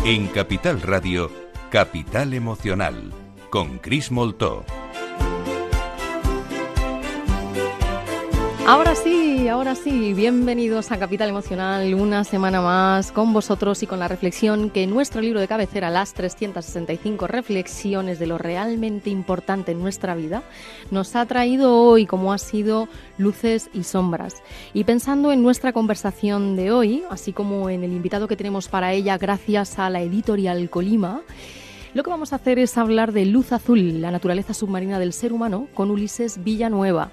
En Capital Radio, Capital Emocional, con Cris Moltó. Ahora sí, bienvenidos a Capital Emocional, una semana más con vosotros y con la reflexión que nuestro libro de cabecera, Las 365 reflexiones de lo realmente importante en nuestra vida, nos ha traído hoy, como ha sido luces y sombras. Y pensando en nuestra conversación de hoy, así como en el invitado que tenemos para ella gracias a la editorial Colima, lo que vamos a hacer es hablar de Luz Azul, la naturaleza submarina del ser humano, con Ulises Villanueva.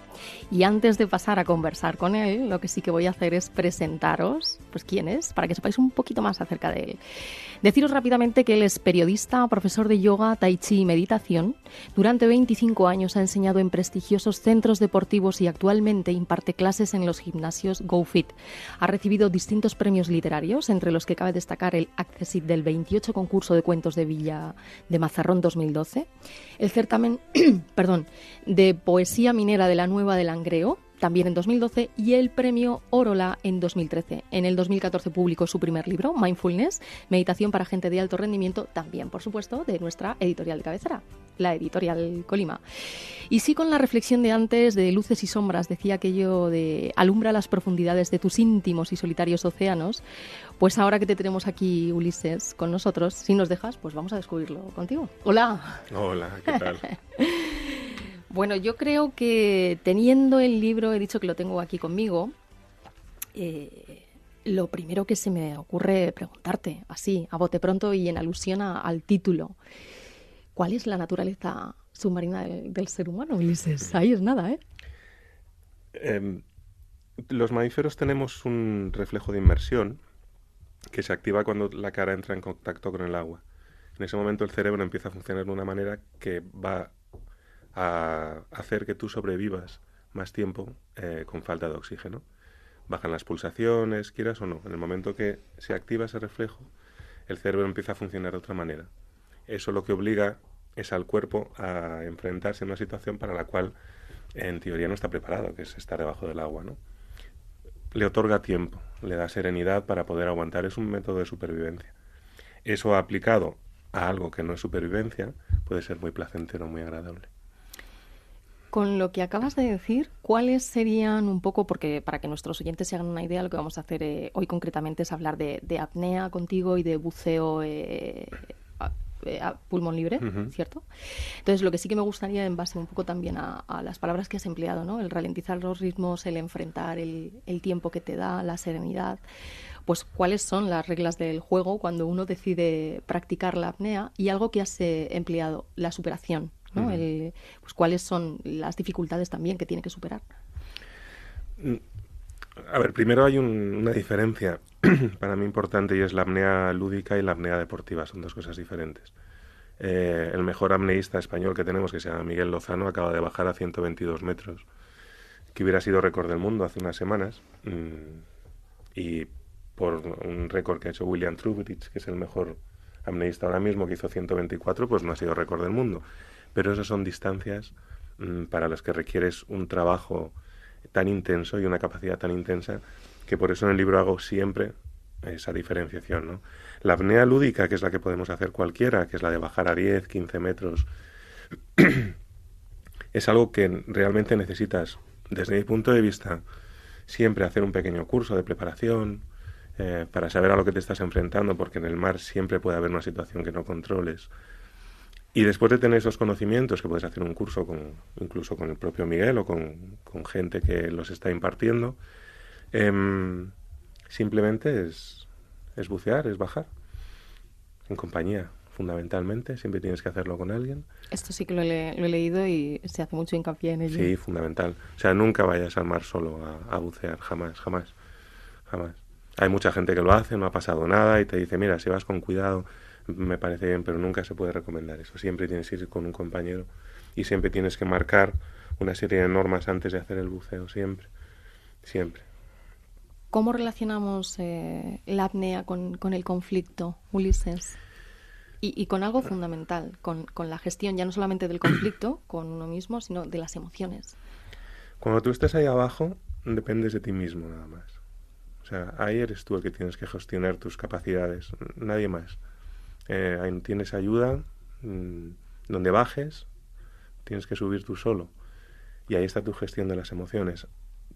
Y antes de pasar a conversar con él, lo que sí que voy a hacer es presentaros, pues quién es, para que sepáis un poquito más acerca de él. Deciros rápidamente que él es periodista, profesor de yoga, tai chi y meditación. Durante 25 años ha enseñado en prestigiosos centros deportivos y actualmente imparte clases en los gimnasios GoFit. Ha recibido distintos premios literarios, entre los que cabe destacar el Accessit del 28 concurso de cuentos de Villa de Mazarrón 2012, el certamen de poesía minera de la Nueva de Langreo, también en 2012, y el premio Orola en 2013. En el 2014 publicó su primer libro, Mindfulness, Meditación para gente de alto rendimiento, también, por supuesto, de nuestra editorial de cabecera, la editorial Colima. Y sí, con la reflexión de antes de luces y sombras, decía aquello de alumbra las profundidades de tus íntimos y solitarios océanos, pues ahora que te tenemos aquí, Ulises, con nosotros, si nos dejas, pues vamos a descubrirlo contigo. Hola. Hola, ¿qué tal? Bueno, yo creo que teniendo el libro, he dicho que lo tengo aquí conmigo, lo primero que se me ocurre preguntarte, así, a bote pronto y en alusión al título, ¿cuál es la naturaleza submarina del ser humano, Ulises? Ahí es nada, ¿eh? Los mamíferos tenemos un reflejo de inmersión que se activa cuando la cara entra en contacto con el agua. En ese momento el cerebro empieza a funcionar de una manera que va a hacer que tú sobrevivas más tiempo con falta de oxígeno. Bajan las pulsaciones, quieras o no. En el momento que se activa ese reflejo, el cerebro empieza a funcionar de otra manera. Eso lo que obliga es al cuerpo a enfrentarse a una situación para la cual en teoría no está preparado, que es estar debajo del agua, ¿no? Le otorga tiempo, le da serenidad para poder aguantar. Es un método de supervivencia. Eso aplicado a algo que no es supervivencia puede ser muy placentero, muy agradable. Con lo que acabas de decir, ¿cuáles serían un poco, porque para que nuestros oyentes se hagan una idea, lo que vamos a hacer hoy concretamente es hablar de apnea contigo y de buceo a pulmón libre, ¿cierto? Entonces, lo que sí que me gustaría, en base un poco también a las palabras que has empleado, ¿no? El ralentizar los ritmos, el enfrentar el tiempo que te da, la serenidad, pues cuáles son las reglas del juego cuando uno decide practicar la apnea y algo que has empleado, la superación, ¿no? Pues cuáles son las dificultades también que tiene que superar. A ver, primero hay una diferencia para mí importante y es la apnea lúdica y la apnea deportiva. Son dos cosas diferentes. El mejor apneísta español que tenemos, que se llama Miguel Lozano, acaba de bajar a 122 metros, que hubiera sido récord del mundo hace unas semanas, y por un récord que ha hecho William Trubridge, que es el mejor apneísta ahora mismo, que hizo 124, pues no ha sido récord del mundo. Pero esas son distancias para las que requieres un trabajo tan intenso y una capacidad tan intensa, que por eso en el libro hago siempre esa diferenciación, ¿no? La apnea lúdica, que es la que podemos hacer cualquiera, que es la de bajar a 10, 15 metros, es algo que realmente necesitas, desde mi punto de vista, siempre hacer un pequeño curso de preparación para saber a lo que te estás enfrentando, porque en el mar siempre puede haber una situación que no controles. Y después de tener esos conocimientos, que puedes hacer un curso incluso con el propio Miguel o con gente que los está impartiendo, simplemente es bucear, es bajar, en compañía, fundamentalmente. Siempre tienes que hacerlo con alguien. Esto sí que lo he leído y se hace mucho hincapié en ello. Sí, fundamental. O sea, nunca vayas al mar solo a bucear, jamás. Hay mucha gente que lo hace, no ha pasado nada y te dice, mira, si vas con cuidado, me parece bien, pero nunca se puede recomendar eso. Siempre tienes que ir con un compañero y siempre tienes que marcar una serie de normas antes de hacer el buceo, siempre. ¿Cómo relacionamos la apnea con el conflicto, Ulises? Y con algo fundamental, con la gestión ya no solamente del conflicto con uno mismo, sino de las emociones. Cuando tú estás ahí abajo, dependes de ti mismo nada más. O sea, ahí eres tú el que tienes que gestionar tus capacidades, nadie más. ahí no tienes ayuda, donde bajes, tienes que subir tú solo. Y ahí está tu gestión de las emociones.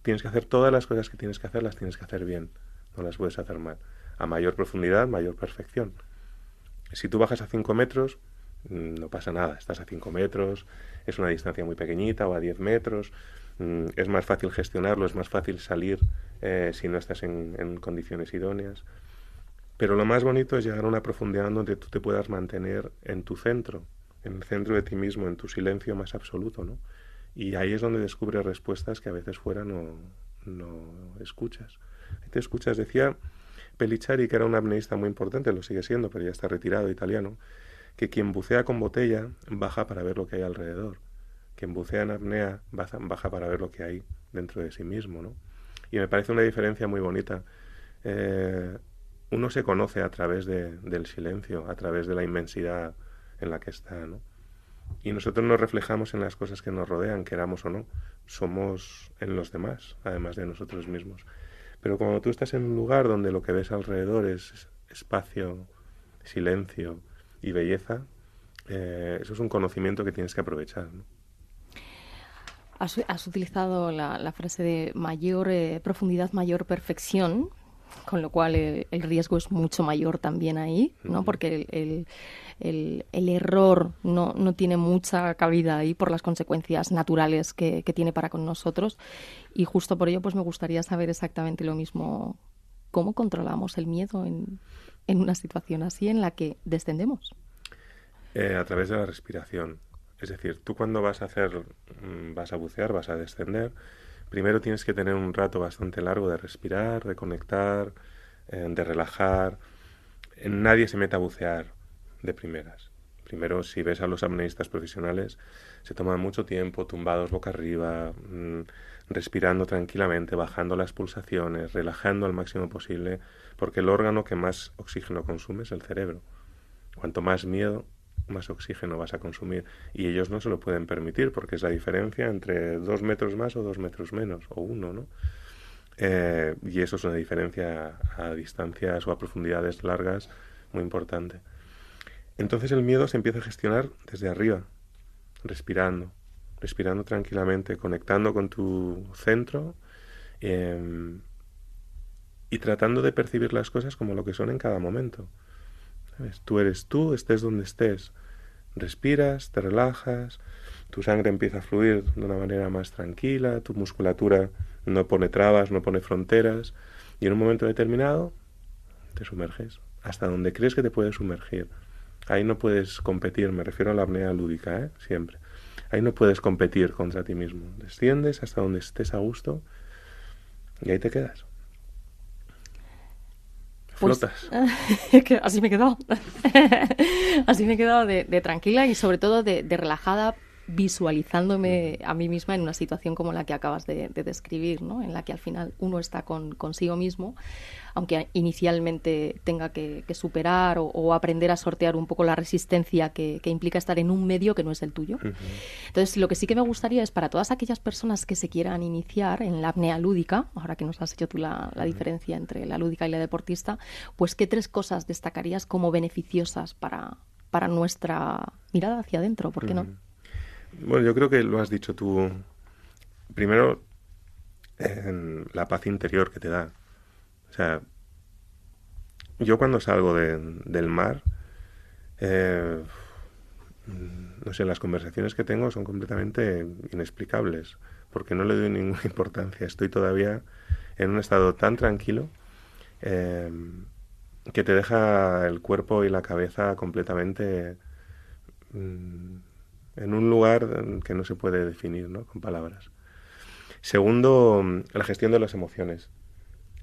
Tienes que hacer todas las cosas que tienes que hacer, las tienes que hacer bien, no las puedes hacer mal. A mayor profundidad, mayor perfección. Si tú bajas a 5 metros, no pasa nada, estás a 5 metros, es una distancia muy pequeñita, o a 10 metros, es más fácil gestionarlo, es más fácil salir si no estás en condiciones idóneas. Pero lo más bonito es llegar a una profundidad donde tú te puedas mantener en tu centro, en el centro de ti mismo, en tu silencio más absoluto, ¿no? Y ahí es donde descubres respuestas que a veces fuera no escuchas. Ahí te escuchas, decía Pellicciari, que era un apneísta muy importante, lo sigue siendo, pero ya está retirado, italiano, que quien bucea con botella baja para ver lo que hay alrededor. Quien bucea en apnea baja para ver lo que hay dentro de sí mismo, ¿no? Y me parece una diferencia muy bonita. Uno se conoce a través del silencio, a través de la inmensidad en la que está, ¿no? Y nosotros nos reflejamos en las cosas que nos rodean, queramos o no. Somos en los demás, además de nosotros mismos. Pero cuando tú estás en un lugar donde lo que ves alrededor es espacio, silencio y belleza, eso es un conocimiento que tienes que aprovechar, ¿no? Has utilizado la frase de mayor profundidad, mayor perfección, con lo cual el riesgo es mucho mayor también ahí, ¿no? Porque el error no tiene mucha cabida ahí por las consecuencias naturales que tiene para con nosotros. Y justo por ello pues me gustaría saber exactamente lo mismo. ¿Cómo controlamos el miedo en una situación así en la que descendemos? A través de la respiración. Es decir, tú cuando vas a bucear, vas a descender, primero tienes que tener un rato bastante largo de respirar, de conectar, de relajar. Nadie se mete a bucear de primeras. Primero, si ves a los apneístas profesionales, se toman mucho tiempo tumbados boca arriba, respirando tranquilamente, bajando las pulsaciones, relajando al máximo posible, porque el órgano que más oxígeno consume es el cerebro. Cuanto más miedo, más oxígeno vas a consumir, y ellos no se lo pueden permitir porque es la diferencia entre 2 metros más o 2 metros menos, o 1, ¿no? Y eso es una diferencia a distancias o a profundidades largas muy importante. Entonces el miedo se empieza a gestionar desde arriba, respirando tranquilamente, conectando con tu centro y tratando de percibir las cosas como lo que son en cada momento. ¿Sabes? Tú eres tú, estés donde estés. Respiras, te relajas, tu sangre empieza a fluir de una manera más tranquila, tu musculatura no pone trabas, no pone fronteras, y en un momento determinado te sumerges hasta donde crees que te puedes sumergir. Ahí no puedes competir, me refiero a la apnea lúdica, siempre. Ahí no puedes competir contra ti mismo. Desciendes hasta donde estés a gusto y ahí te quedas. Flotas. Pues, así me he quedado. Así me he quedado de tranquila y sobre todo de relajada, visualizándome a mí misma en una situación como la que acabas de describir, ¿no? En la que al final uno está consigo mismo, aunque inicialmente tenga que superar o aprender a sortear un poco la resistencia que implica estar en un medio que no es el tuyo. Uh-huh. Entonces, lo que sí que me gustaría es para todas aquellas personas que se quieran iniciar en la apnea lúdica, ahora que nos has hecho tú la diferencia entre la lúdica y la deportista, pues ¿qué 3 cosas destacarías como beneficiosas para nuestra mirada hacia adentro? ¿Por qué no? Bueno, yo creo que lo has dicho tú. Primero, la paz interior que te da. O sea, yo cuando salgo del mar, no sé, las conversaciones que tengo son completamente inexplicables, porque no le doy ninguna importancia. Estoy todavía en un estado tan tranquilo que te deja el cuerpo y la cabeza completamente en un lugar que no se puede definir, ¿no? Con palabras. Segundo, la gestión de las emociones.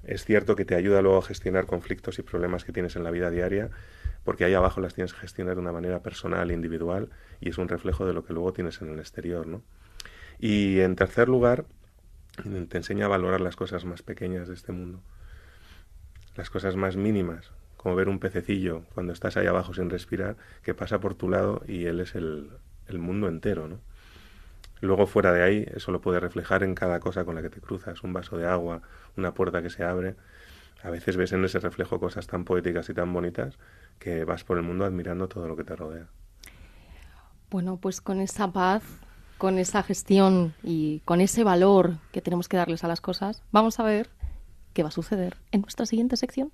Es cierto que te ayuda luego a gestionar conflictos y problemas que tienes en la vida diaria, porque ahí abajo las tienes que gestionar de una manera personal, individual, y es un reflejo de lo que luego tienes en el exterior, ¿no? Y en tercer lugar, te enseña a valorar las cosas más pequeñas de este mundo, las cosas más mínimas, como ver un pececillo cuando estás ahí abajo sin respirar, que pasa por tu lado y él es el mundo entero, ¿no? Luego fuera de ahí, eso lo puedes reflejar en cada cosa con la que te cruzas, un vaso de agua, una puerta que se abre. a veces ves en ese reflejo cosas tan poéticas y tan bonitas que vas por el mundo admirando todo lo que te rodea. Bueno, pues con esa paz, con esa gestión y con ese valor que tenemos que darles a las cosas, vamos a ver qué va a suceder en nuestra siguiente sección.